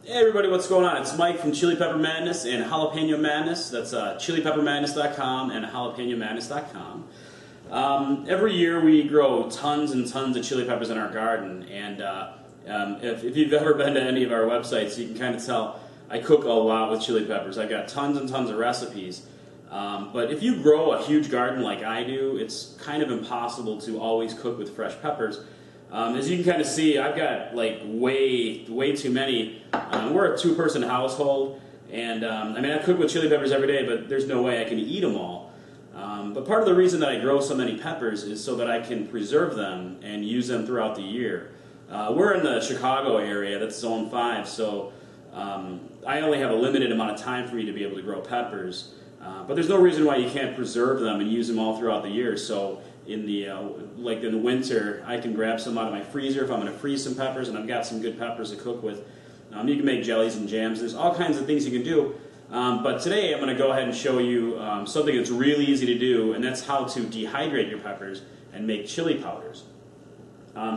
Hey everybody, what's going on? It's Mike from Chili Pepper Madness and Jalapeno Madness. That's chilipeppermadness.com and jalapenomadness.com. Every year we grow tons and tons of chili peppers in our garden, and if you've ever been to any of our websites, you can kind of tell I cook a lot with chili peppers. I've got tons and tons of recipes. But if you grow a huge garden like I do, it's kind of impossible to always cook with fresh peppers. As you can kind of see, I've got like way too many. We're a two-person household, and I mean I cook with chili peppers every day, but there's no way I can eat them all. But part of the reason that I grow so many peppers is so that I can preserve them and use them throughout the year. We're in the Chicago area, that's Zone 5, so I only have a limited amount of time for me to be able to grow peppers. But there's no reason why you can't preserve them and use them all throughout the year. So in the like in the winter, I can grab some out of my freezer if I'm going to freeze some peppers, and I've got some good peppers to cook with. You can make jellies and jams. There's all kinds of things you can do. But today I'm going to go ahead and show you something that's really easy to do, and that's how to dehydrate your peppers and make chili powders.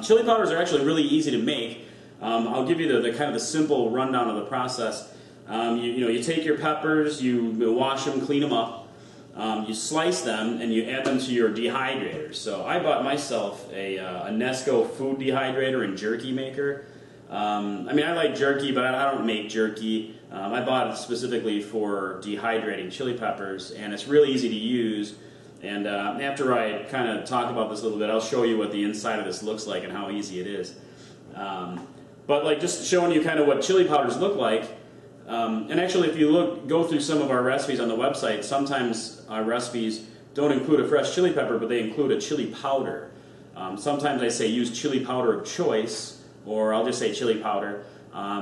Chili powders are actually really easy to make. I'll give you the kind of the simple rundown of the process. You take your peppers, you wash them, clean them up, you slice them, and you add them to your dehydrator. So I bought myself a Nesco food dehydrator and jerky maker. I mean, I like jerky, but I don't make jerky. I bought it specifically for dehydrating chili peppers, and it's really easy to use. And after I kind of talk about this a little bit, I'll show you what the inside of this looks like and how easy it is. But like just showing you kind of what chili powders look like. And actually, if you go through some of our recipes on the website, sometimes our recipes don't include a fresh chili pepper, but they include a chili powder. Sometimes I say use chili powder of choice, or I'll just say chili powder.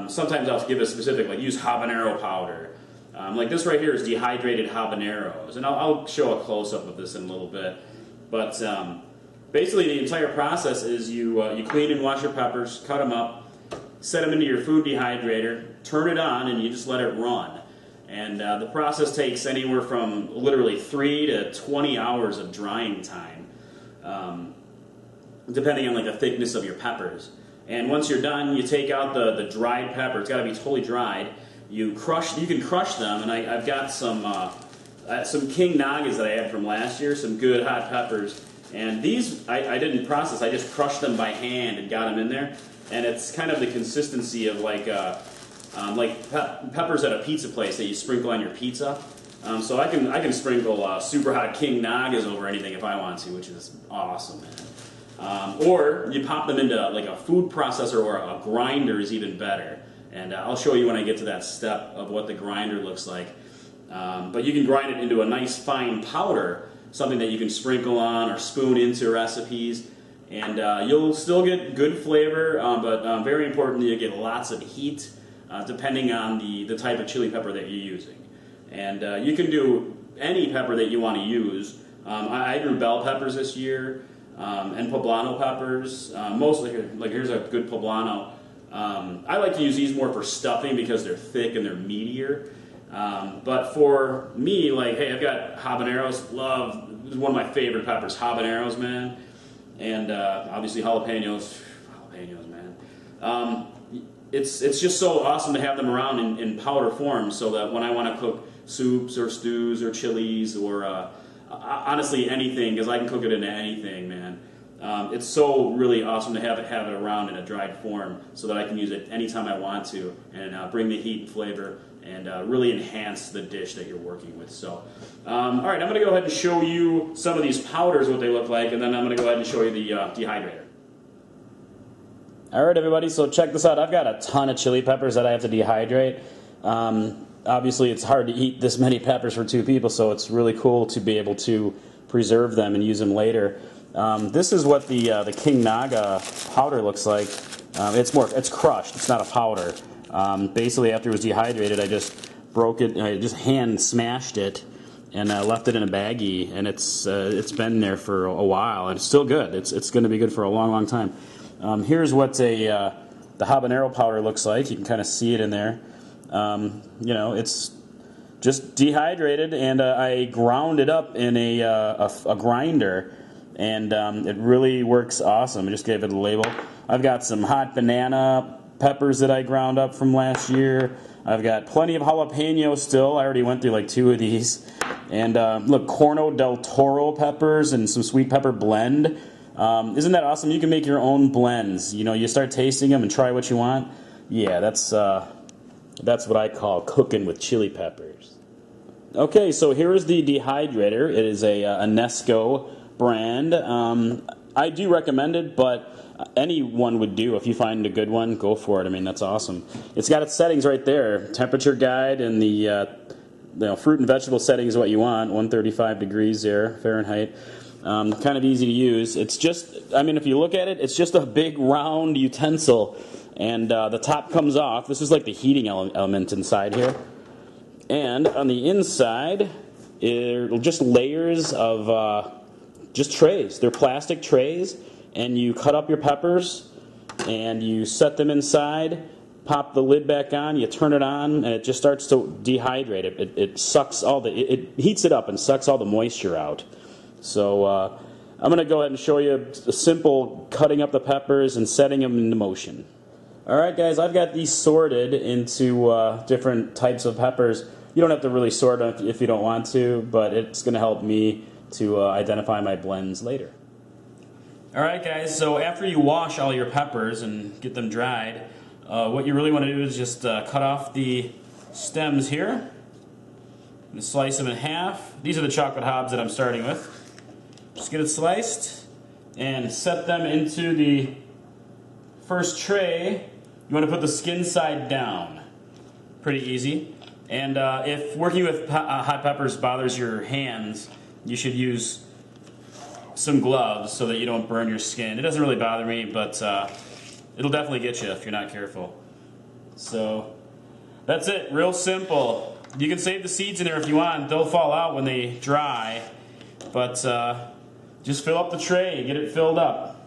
Sometimes I'll give a specific, like use habanero powder. Like this right here is dehydrated habaneros, and I'll show a close-up of this in a little bit. But basically, the entire process is you clean and wash your peppers, cut them up, set them into your food dehydrator, turn it on, and you just let it run. And the process takes anywhere from literally 3 to 20 hours of drying time, depending on like the thickness of your peppers. And once you're done, you take out the dried pepper. It's got to be totally dried. You can crush them, and I've got some King Nagas that I had from last year, some good hot peppers. And these I didn't process. I just crushed them by hand and got them in there. And it's kind of the consistency of like peppers at a pizza place that you sprinkle on your pizza. So I can sprinkle super hot King Nagas over anything if I want to, which is awesome, man. Or you pop them into like a food processor, or a grinder is even better. And I'll show you when I get to that step of what the grinder looks like. But you can grind it into a nice fine powder, something that you can sprinkle on or spoon into recipes. And you'll still get good flavor, but very importantly, you get lots of heat, depending on the type of chili pepper that you're using. And you can do any pepper that you want to use. I grew bell peppers this year, and poblano peppers. Mostly, like here's a good poblano. I like to use these more for stuffing because they're thick and they're meatier. But for me, like, hey, I've got habaneros. This is one of my favorite peppers, habaneros, man. And obviously jalapenos, man. It's just so awesome to have them around in powder form, so that when I want to cook soups or stews or chilies or honestly anything, because I can cook it into anything, man. It's so really awesome to have it around in a dried form, so that I can use it anytime I want to, and bring the heat and flavor and really enhance the dish that you're working with. So, all right, I'm going to go ahead and show you some of these powders, what they look like, and then I'm going to go ahead and show you the dehydrator. All right, everybody, so check this out. I've got a ton of chili peppers that I have to dehydrate. Obviously, it's hard to eat this many peppers for two people, so it's really cool to be able to preserve them and use them later. This is what the King Naga powder looks like. It's crushed. It's not a powder. Basically, after it was dehydrated, I just broke it. I just hand smashed it and left it in a baggie, and it's been there for a while, and it's still good. It's going to be good for a long, long time. Here's what the habanero powder looks like. You can kind of see it in there. It's just dehydrated, and I ground it up in a grinder, and it really works awesome. I just gave it a label. I've got some hot banana peppers that I ground up from last year. I've got plenty of jalapeno still. I already went through like 2 of these. And look, Corno del Toro peppers and some sweet pepper blend. Isn't that awesome? You can make your own blends. You know, you start tasting them and try what you want. Yeah, that's what I call cooking with chili peppers. Okay, so here is the Dehydrator. It is a Nesco brand. I do recommend it, but anyone would do. If you find a good one, go for it. I mean, that's awesome. It's got its settings right there. Temperature guide and the fruit and vegetable settings is what you want. 135 degrees there, Fahrenheit. Kind of easy to use. It's just, I mean, if you look at it, it's just a big round utensil. And the top comes off. This is like the heating element inside here. And on the inside, just layers of just trays. They're plastic trays. And you cut up your peppers, and you set them inside, pop the lid back on, you turn it on, and it just starts to dehydrate it. It sucks it heats it up and sucks all the moisture out. So I'm going to go ahead and show you a simple cutting up the peppers and setting them into motion. Alright guys, I've got these sorted into different types of peppers. You don't have to really sort them if you don't want to, but it's going to help me to identify my blends later. Alright guys, so after you wash all your peppers and get them dried, what you really want to do is just cut off the stems here and slice them in half. These are the chocolate hobs that I'm starting with. Just get it sliced and set them into the first tray. You want to put the skin side down. Pretty easy. And if working with hot peppers bothers your hands, you should use some gloves so that you don't burn your skin. It doesn't really bother me, but it'll definitely get you if you're not careful. So that's it, real simple. You can save the seeds in there if you want. They'll fall out when they dry, but just fill up the tray, get it filled up.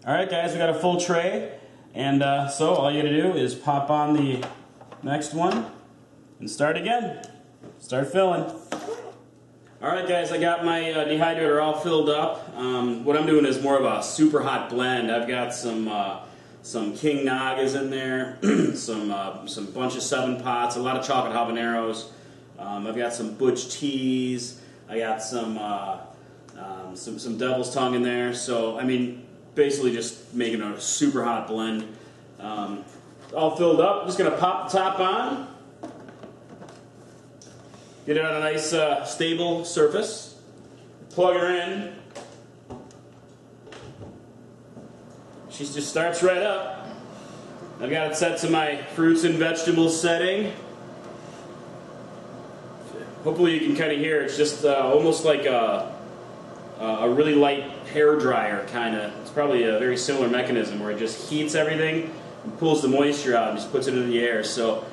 Alright guys, we got a full tray, and so all you gotta do is pop on the next one and start again. Start filling. Alright guys, I got my dehydrator all filled up. What I'm doing is more of a super hot blend. I've got some King Nagas in there, some bunch of 7 pots, a lot of chocolate habaneros. I've got some Butch teas. I got some Devil's Tongue in there. So I mean, basically just making a super hot blend. All filled up. I'm just gonna pop the top on. Get it on a nice stable surface. Plug her in. She just starts right up. I've got it set to my fruits and vegetables setting. Hopefully you can kind of hear it's just almost like a really light hair dryer kind of. It's probably a very similar mechanism where it just heats everything and pulls the moisture out and just puts it into the air. So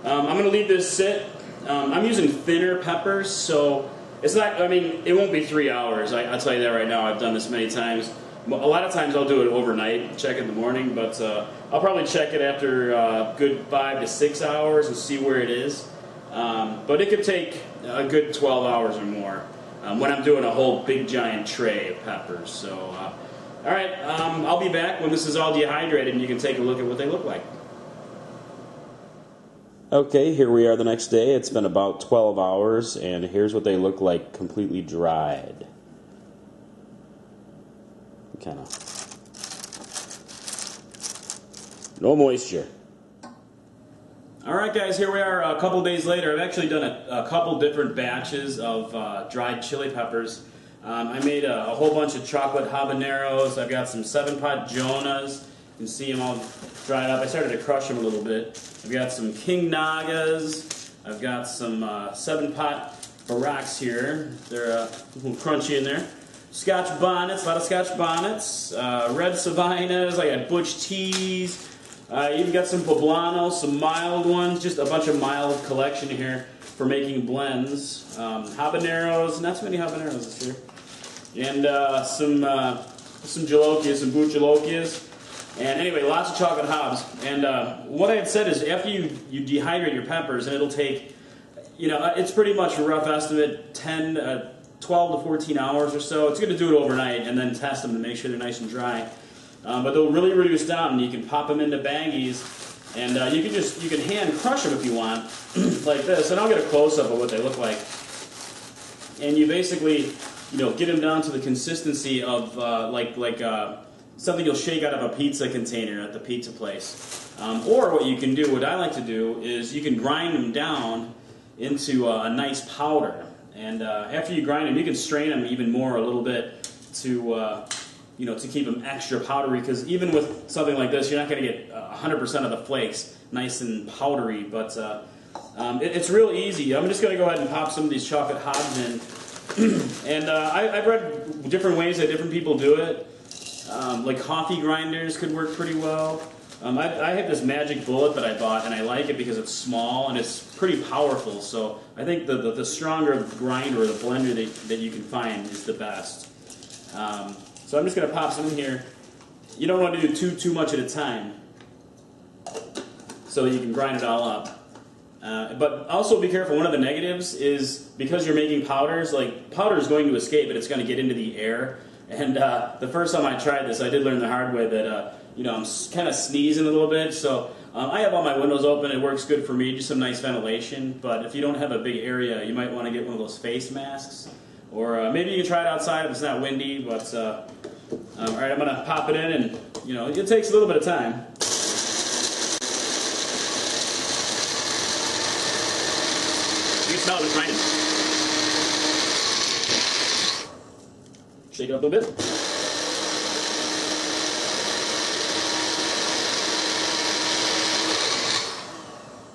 I'm going to leave this sit. I'm using thinner peppers, so it's not, I mean, it won't be 3 hours. I'll tell you that right now. I've done this many times. A lot of times I'll do it overnight, check in the morning, but I'll probably check it after a good 5 to 6 hours and see where it is. But it could take a good 12 hours or more when I'm doing a whole big giant tray of peppers. So, alright, I'll be back when this is all dehydrated and you can take a look at what they look like. Okay, here we are the next day. It's been about 12 hours, and here's what they look like completely dried. Kind of. No moisture. Alright guys, here we are a couple days later. I've actually done a couple different batches of dried chili peppers. I made a whole bunch of chocolate habaneros. I've got some 7-pot Jonahs. You can see them all dried up. I started to crush them a little bit. I've got some King Nagas. I've got some 7-pot Baraks here. They're a little crunchy in there. Scotch bonnets, a lot of Scotch bonnets. Red Savinas. I got Butch teas. Even got some Poblanos, some mild ones. Just a bunch of mild collection here for making blends. Habaneros, not too many habaneros this year. And some jalokias, some boot jalokias. And anyway, lots of chocolate hobs. And what I had said is after you dehydrate your peppers, and it'll take, it's pretty much a rough estimate, 12 to 14 hours or so. It's good to do it overnight and then test them to make sure they're nice and dry. but they'll really reduce down, and you can pop them into baggies, and you can hand crush them if you want, like this. And I'll get a close up of what they look like. And you basically, get them down to the consistency of something you'll shake out of a pizza container at the pizza place. Or what you can do, what I like to do, is you can grind them down into a nice powder. And after you grind them, you can strain them even more a little bit to keep them extra powdery. Because even with something like this, you're not going to get 100% of the flakes nice and powdery. But it's real easy. I'm just going to go ahead and pop some of these chocolate hobs in. And I've read different ways that different people do it. Like coffee grinders could work pretty well. I have this magic bullet that I bought, and I like it because it's small and it's pretty powerful. So I think the stronger grinder or the blender that you can find is the best. So I'm just going to pop some in here. You don't want to do too much at a time, so that you can grind it all up. But also be careful. One of the negatives is because you're making powders, like powder is going to escape, but it's going to get into the air. And the first time I tried this, I did learn the hard way that I'm kind of sneezing a little bit. So I have all my windows open. It works good for me, just some nice ventilation. But if you don't have a big area, you might want to get one of those face masks. Or maybe you can try it outside if it's not windy. But all right, I'm going to pop it in, and it takes a little bit of time. You can smell it, it's grinding. Shake it up a little bit.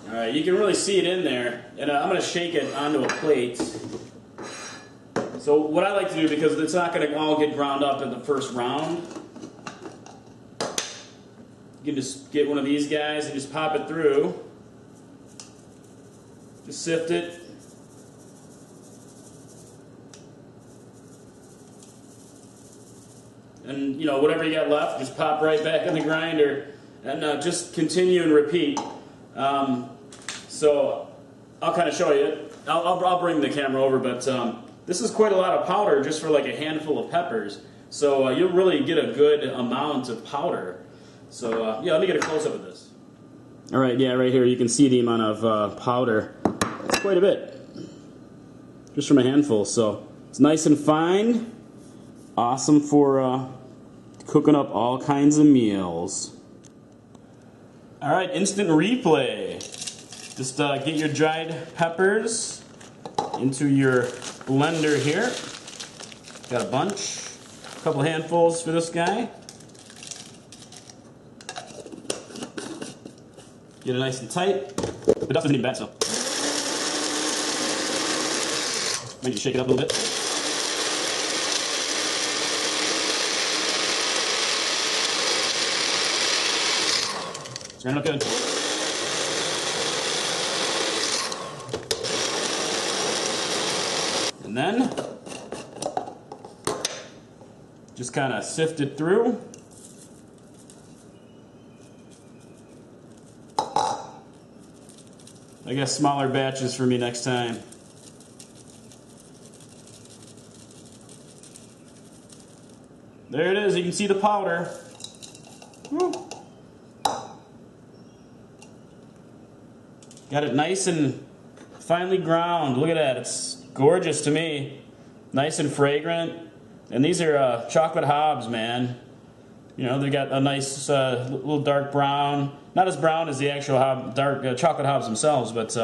Alright, you can really see it in there. And I'm going to shake it onto a plate. So what I like to do, because it's not going to all get ground up in the first round, you can just get one of these guys and just pop it through. Just sift it. And whatever you got left, just pop right back in the grinder, and just continue and repeat. So I'll kind of show you. I'll bring the camera over, but this is quite a lot of powder just for like a handful of peppers. So you'll really get a good amount of powder. So let me get a close up of this. All right, yeah, right here you can see the amount of powder. It's quite a bit, just from a handful. So it's nice and fine. Awesome for cooking up all kinds of meals. All right, instant replay. Just get your dried peppers into your blender here. Got a bunch, a couple handfuls for this guy. Get it nice and tight. The dust isn't even bad, so maybe shake it up a little bit. It's going to look good. And then just kind of sift it through. I guess smaller batches for me next time. There it is. You can see the powder. Woo. Got it nice and finely ground. Look at that. It's gorgeous to me. Nice and fragrant. And these are chocolate hobs, man. They got a nice little dark brown. Not as brown as the actual dark chocolate hobs themselves, but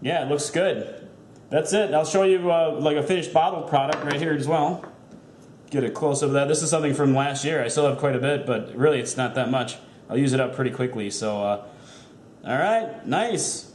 yeah, it looks good. That's it. I'll show you like a finished bottled product right here as well. Get a close up of that. This is something from last year. I still have quite a bit, but really it's not that much. I'll use it up pretty quickly. So, all right, nice.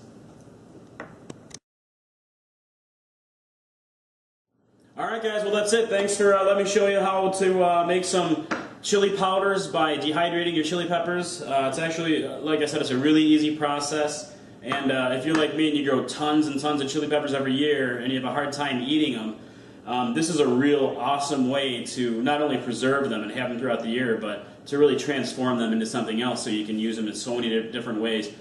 All right, guys. Well, that's it. Thanks for letting me show you how to make some chili powders by dehydrating your chili peppers. It's actually, like I said, it's a really easy process. And if you're like me and you grow tons and tons of chili peppers every year and you have a hard time eating them, this is a real awesome way to not only preserve them and have them throughout the year, but to really transform them into something else so you can use them in so many different ways.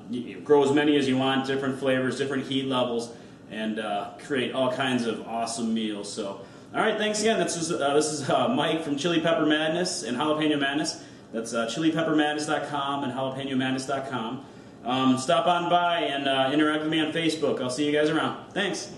You grow as many as you want, different flavors, different heat levels, and create all kinds of awesome meals. So All right, thanks again. This is Mike from Chili Pepper Madness and Jalapeno Madness. That's chilipeppermadness.com and jalapeноmadness.com. Stop on by and interact with me on Facebook. I'll see you guys around. Thanks.